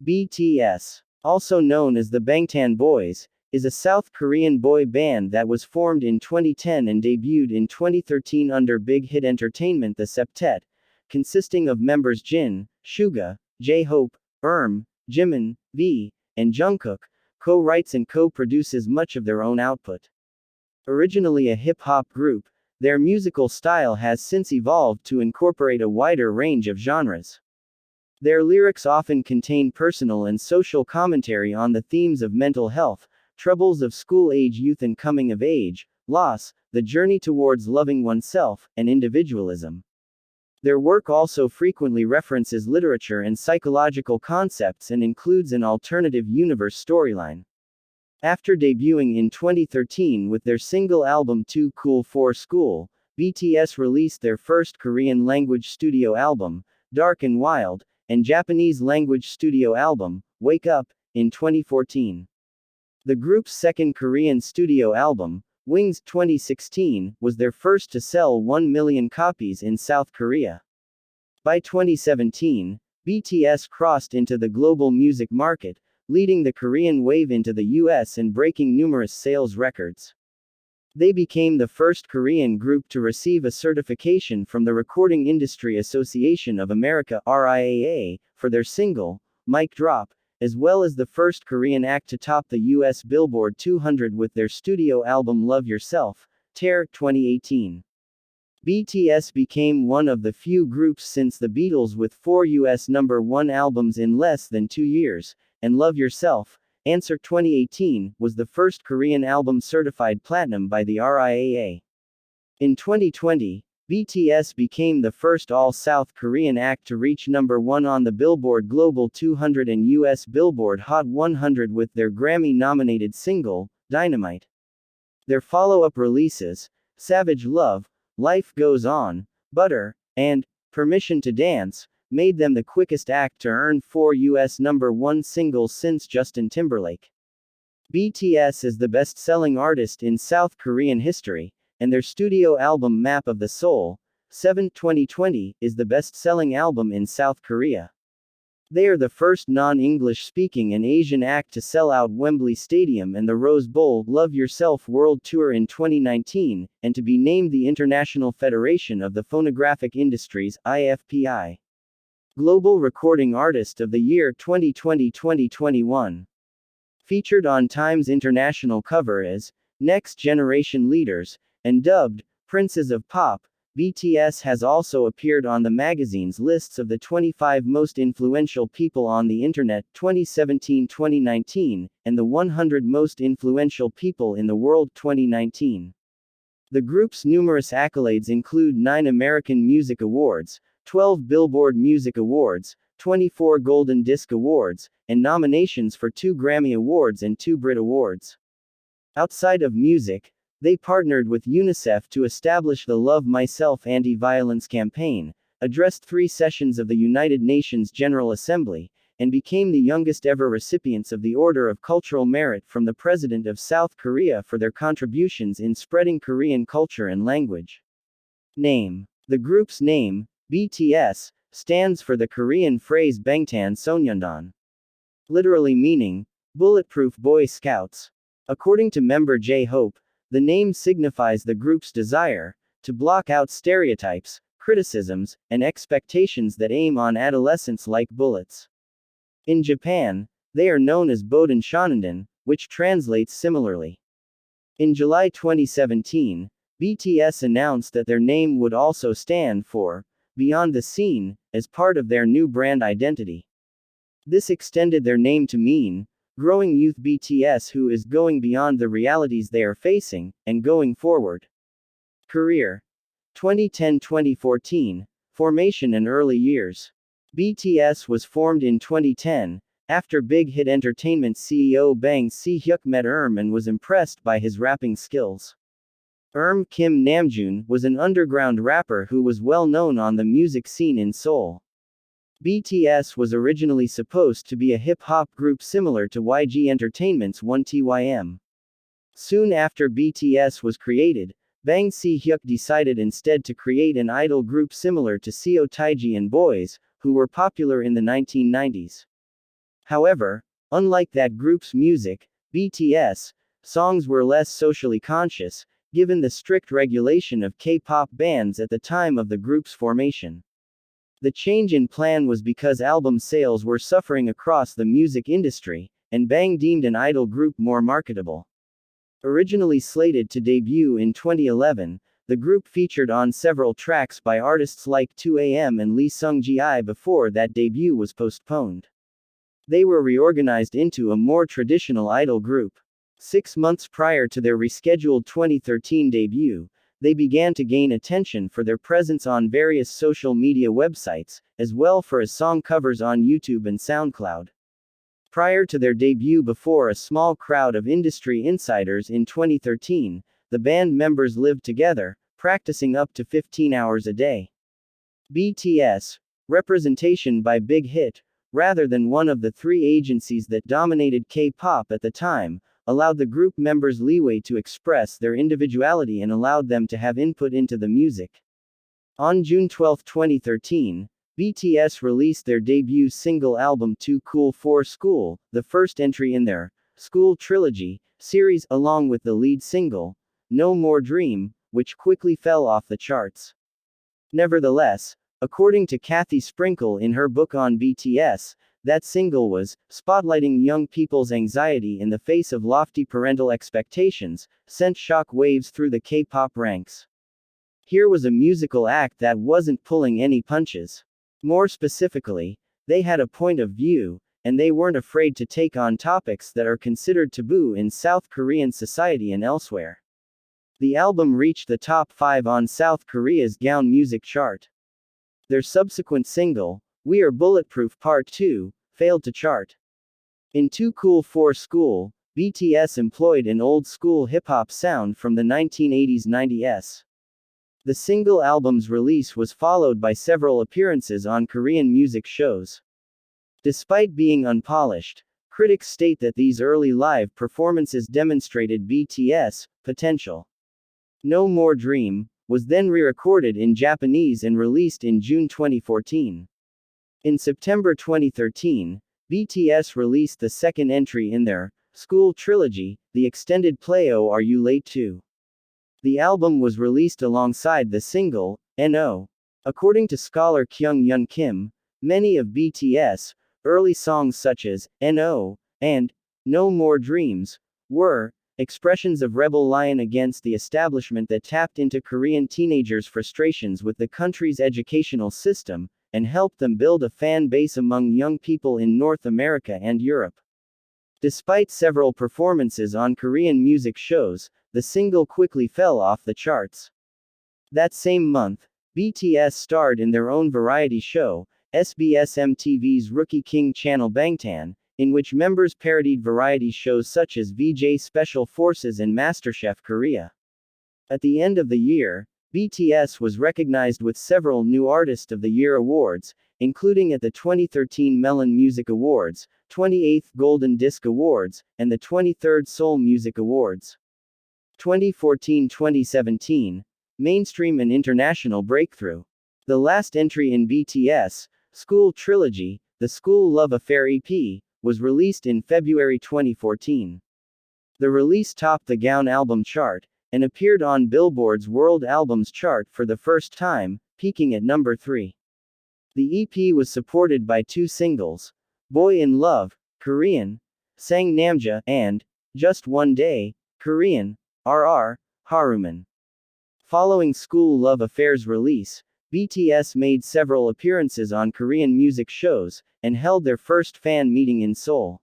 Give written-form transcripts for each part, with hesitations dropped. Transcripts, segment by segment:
BTS, also known as the Bangtan Boys, is a South Korean boy band that was formed in 2010 and debuted in 2013 under Big Hit Entertainment The Septet, consisting of members Jin, Suga, J-Hope, Jimin, V, and Jungkook, co-writes and co-produces much of their own output. Originally a hip-hop group, their musical style has since evolved to incorporate a wider range of genres. Their lyrics often contain personal and social commentary on the themes of mental health, troubles of school-age youth and coming of age, loss, the journey towards loving oneself, and individualism. Their work also frequently references literature and psychological concepts and includes an alternative universe storyline. After debuting in 2013 with their single album Too Cool for School, BTS released their first Korean-language studio album, Dark and Wild, and Japanese-language studio album, Wake Up, in 2014. The group's second Korean studio album, Wings 2016, was their first to sell 1 million copies in South Korea. By 2017, BTS crossed into the global music market, leading the Korean wave into the US and breaking numerous sales records. They became the first Korean group to receive a certification from the Recording Industry Association of America (RIAA) for their single, Mic Drop, as well as the first Korean act to top the US Billboard 200 with their studio album Love Yourself, Tear 2018. BTS became one of the few groups since the Beatles with 4 US #1 albums in less than 2 years, and Love Yourself, Answer 2018, was the first Korean album certified platinum by the RIAA. In 2020, BTS became the first all-South Korean act to reach #1 on the Billboard Global 200 and US Billboard Hot 100 with their Grammy-nominated single, Dynamite. Their follow-up releases, Savage Love, Life Goes On, Butter, and Permission to Dance, made them the quickest act to earn 4 US #1 singles since Justin Timberlake. BTS is the best-selling artist in South Korean history, and their studio album Map of the Soul, 7 2020, is the best-selling album in South Korea. They are the first non-English-speaking and Asian act to sell out Wembley Stadium and the Rose Bowl Love Yourself World Tour in 2019, and to be named the International Federation of the Phonographic Industries (IFPI) Global Recording Artist of the Year 2020-2021. Featured on Time's international cover as Next Generation Leaders, and dubbed Princes of Pop, BTS has also appeared on the magazine's lists of the 25 most influential people on the Internet 2017-2019, and the 100 most influential people in the world 2019. The group's numerous accolades include 9 American Music Awards, 12 Billboard Music Awards, 24 Golden Disc Awards, and nominations for 2 Grammy Awards and 2 Brit Awards. Outside of music, they partnered with UNICEF to establish the Love Myself anti-violence campaign, addressed 3 sessions of the United Nations General Assembly, and became the youngest ever recipients of the Order of Cultural Merit from the President of South Korea for their contributions in spreading Korean culture and language. Name. The group's name, BTS, stands for the Korean phrase Bangtan Sonyeondan, literally meaning, Bulletproof Boy Scouts. According to member J-Hope, the name signifies the group's desire to block out stereotypes, criticisms, and expectations that aim on adolescents like bullets. In Japan, they are known as Boden Shonenden, which translates similarly. In July 2017, BTS announced that their name would also stand for Beyond the Scene, as part of their new brand identity. This extended their name to mean growing youth BTS who is going beyond the realities they are facing, and going forward. Career 2010-2014, Formation and Early Years. BTS was formed in 2010, after Big Hit Entertainment CEO Bang Si-hyuk met and was impressed by his rapping skills. Kim Namjoon was an underground rapper who was well known on the music scene in Seoul. BTS was originally supposed to be a hip-hop group similar to YG Entertainment's 1TYM. Soon after BTS was created, Bang Si-hyuk decided instead to create an idol group similar to Seo Taiji and Boys, who were popular in the 1990s. However, unlike that group's music, BTS, songs were less socially conscious, given the strict regulation of K-pop bands at the time of the group's formation. The change in plan was because album sales were suffering across the music industry, and Bang deemed an idol group more marketable. Originally slated to debut in 2011, the group featured on several tracks by artists like 2AM and Lee Sung-gi before that debut was postponed. They were reorganized into a more traditional idol group. 6 months prior to their rescheduled 2013 debut, they began to gain attention for their presence on various social media websites, as well as song covers on YouTube and SoundCloud. Prior to their debut before a small crowd of industry insiders in 2013, the band members lived together, practicing up to 15 hours a day. BTS, representation by Big Hit, rather than one of the three agencies that dominated K-pop at the time, allowed the group members leeway to express their individuality and allowed them to have input into the music. On June 12, 2013, BTS released their debut single album Too Cool for School, the first entry in their School Trilogy series, along with the lead single, No More Dream, which quickly fell off the charts. Nevertheless, according to Kathy Sprinkle in her book on BTS, that single was spotlighting young people's anxiety in the face of lofty parental expectations, sent shock waves through the K-pop ranks. Here was a musical act that wasn't pulling any punches. More specifically, they had a point of view, and they weren't afraid to take on topics that are considered taboo in South Korean society and elsewhere. The album reached the top 5 on South Korea's Gaon Music chart. Their subsequent single, We Are Bulletproof Part 2, failed to chart. In Too Cool for School, BTS employed an old-school hip-hop sound from the 1980s-90s. The single album's release was followed by several appearances on Korean music shows. Despite being unpolished, critics state that these early live performances demonstrated BTS' potential. No More Dream was then re-recorded in Japanese and released in June 2014. In September 2013, BTS released the second entry in their School Trilogy, the extended play Oh Are You Late Too? The album was released alongside the single, N.O. According to scholar Kyung Yun Kim, many of BTS' early songs such as N.O. and No More Dreams were expressions of rebel lion against the establishment that tapped into Korean teenagers' frustrations with the country's educational system, and helped them build a fan base among young people in North America and Europe. Despite several performances on Korean music shows, the single quickly fell off the charts. That same month, BTS starred in their own variety show, SBS MTV's Rookie King channel Bangtan, in which members parodied variety shows such as VJ Special Forces and MasterChef Korea. At the end of the year, BTS was recognized with several New Artist of the Year awards, including at the 2013 Melon Music Awards, 28th Golden Disc Awards, and the 23rd Seoul Music Awards. 2014-2017, Mainstream and International Breakthrough. The last entry in BTS' School Trilogy, the School Love Affair EP, was released in February 2014. The release topped the Gaon album chart, and appeared on Billboard's World Albums chart for the first time, peaking at number 3. The EP was supported by 2 singles, Boy in Love, Korean, Sang Namja, and Just One Day, Korean, RR, Haruman. Following School Love Affair's release, BTS made several appearances on Korean music shows, and held their first fan meeting in Seoul.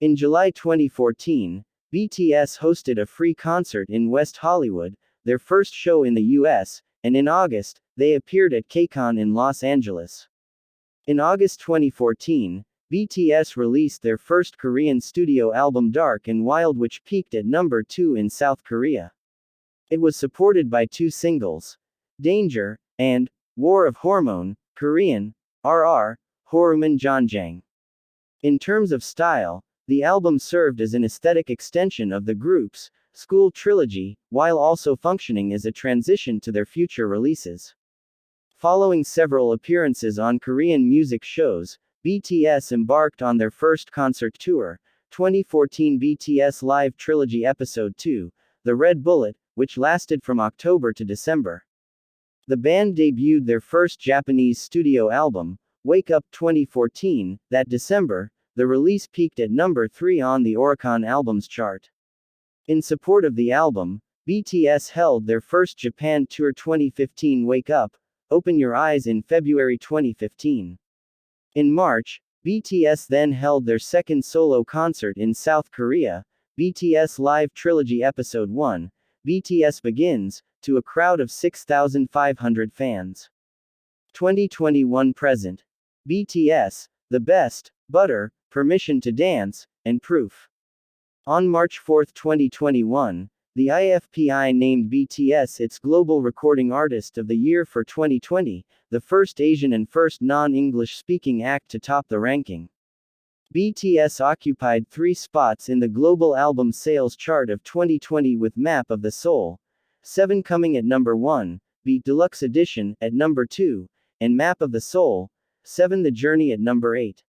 In July 2014, BTS hosted a free concert in West Hollywood, their first show in the US, and in August, they appeared at KCON in Los Angeles. In August 2014, BTS released their first Korean studio album Dark and Wild, which peaked at number 2 in South Korea. It was supported by 2 singles, Danger, and War of Hormone, Korean, RR, Horuman Janjang. In terms of style, the album served as an aesthetic extension of the group's School Trilogy, while also functioning as a transition to their future releases. Following several appearances on Korean music shows, BTS embarked on their first concert tour, 2014 BTS Live Trilogy Episode 2, The Red Bullet, which lasted from October to December. The band debuted their first Japanese studio album, Wake Up 2014, that December. The release peaked at number 3 on the Oricon Albums chart. In support of the album, BTS held their first Japan tour 2015 Wake Up, Open Your Eyes in February 2015. In March, BTS then held their second solo concert in South Korea, BTS Live Trilogy Episode 1, BTS Begins, to a crowd of 6,500 fans. 2021 present. BTS, The Best, Butter, Permission to Dance, and Proof. On March 4, 2021, the IFPI named BTS its Global Recording Artist of the Year for 2020, the first Asian and first non-English speaking act to top the ranking. BTS occupied 3 spots in the global album sales chart of 2020 with Map of the Soul, 7 coming at number 1, Beat Deluxe Edition at number 2, and Map of the Soul, 7 The Journey at number 8.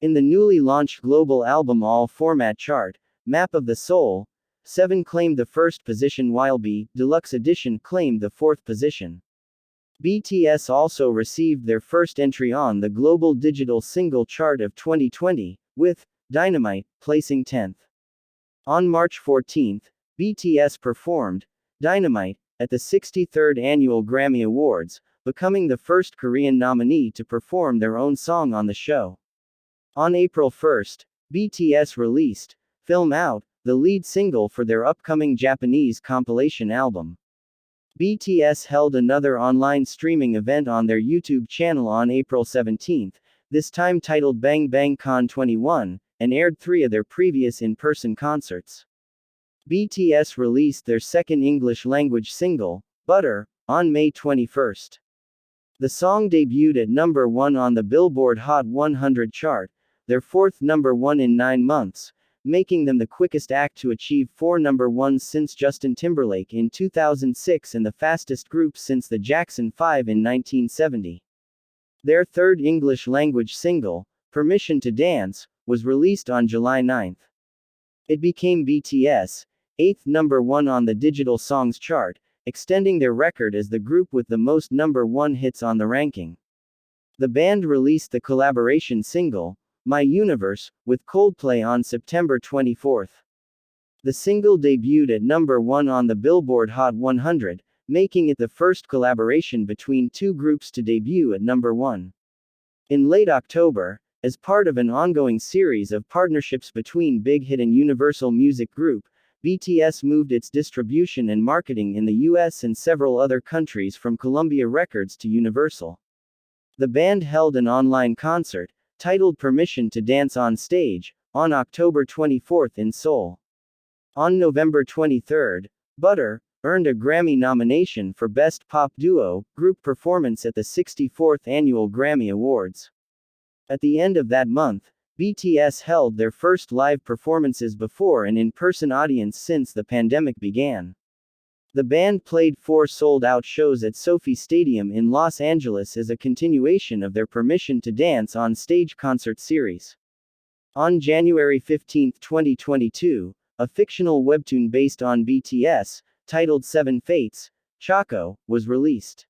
In the newly launched global album all-format chart, Map of the Soul, 7 claimed the first position while Beat Deluxe Edition claimed the 4th position. BTS also received their first entry on the global digital single chart of 2020, with Dynamite placing 10th. On March 14, BTS performed Dynamite at the 63rd Annual Grammy Awards, becoming the first Korean nominee to perform their own song on the show. On April 1, BTS released Film Out, the lead single for their upcoming Japanese compilation album. BTS held another online streaming event on their YouTube channel on April 17, this time titled Bang Bang Con 21, and aired 3 of their previous in-person concerts. BTS released their second English-language single, Butter, on May 21. The song debuted at number 1 on the Billboard Hot 100 chart, their 4th number 1 in 9 months, making them the quickest act to achieve 4 number 1s since Justin Timberlake in 2006 and the fastest group since the Jackson 5 in 1970. Their third English-language single, Permission to Dance, was released on July 9. It became BTS' 8th number 1 on the digital songs chart, extending their record as the group with the most number 1 hits on the ranking. The band released the collaboration single, My Universe, with Coldplay on September 24. The single debuted at number 1 on the Billboard Hot 100, making it the first collaboration between 2 groups to debut at number 1. In late October, as part of an ongoing series of partnerships between Big Hit and Universal Music Group, BTS moved its distribution and marketing in the US and several other countries from Columbia Records to Universal. The band held an online concert, titled Permission to Dance on Stage, on October 24 in Seoul. On November 23, Butter earned a Grammy nomination for Best Pop Duo Group Performance at the 64th Annual Grammy Awards. At the end of that month, BTS held their first live performances before an in-person audience since the pandemic began. The band played 4 sold-out shows at SoFi Stadium in Los Angeles as a continuation of their Permission to Dance on Stage concert series. On January 15, 2022, a fictional webtoon based on BTS, titled 7 Fates, Choco, was released.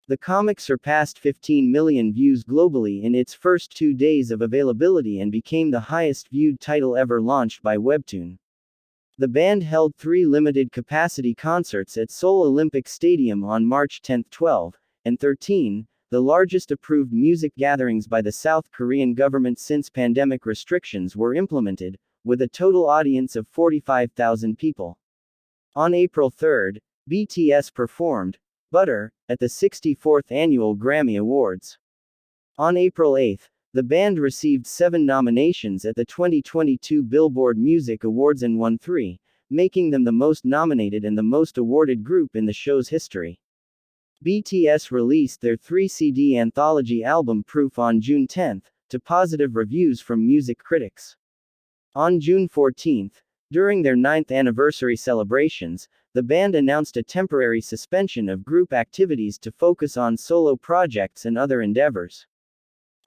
The comic surpassed 15 million views globally in its first 2 days of availability and became the highest-viewed title ever launched by Webtoon. The band held 3 limited-capacity concerts at Seoul Olympic Stadium on March 10, 12, and 13, the largest approved music gatherings by the South Korean government since pandemic restrictions were implemented, with a total audience of 45,000 people. On April 3, BTS performed Butter at the 64th Annual Grammy Awards. On April 8, the band received 7 nominations at the 2022 Billboard Music Awards and won 3, making them the most nominated and the most awarded group in the show's history. BTS released their 3-CD anthology album Proof on June 10, to positive reviews from music critics. On June 14, during their 9th anniversary celebrations, the band announced a temporary suspension of group activities to focus on solo projects and other endeavors.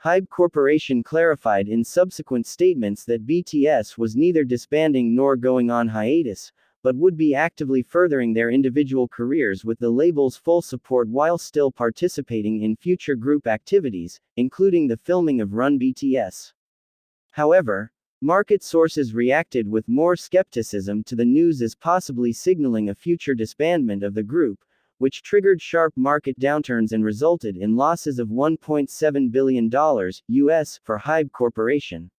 Hybe Corporation clarified in subsequent statements that BTS was neither disbanding nor going on hiatus, but would be actively furthering their individual careers with the label's full support while still participating in future group activities, including the filming of Run BTS. However, market sources reacted with more skepticism to the news as possibly signaling a future disbandment of the group, which triggered sharp market downturns and resulted in losses of $1.7 billion US for Hybe Corporation.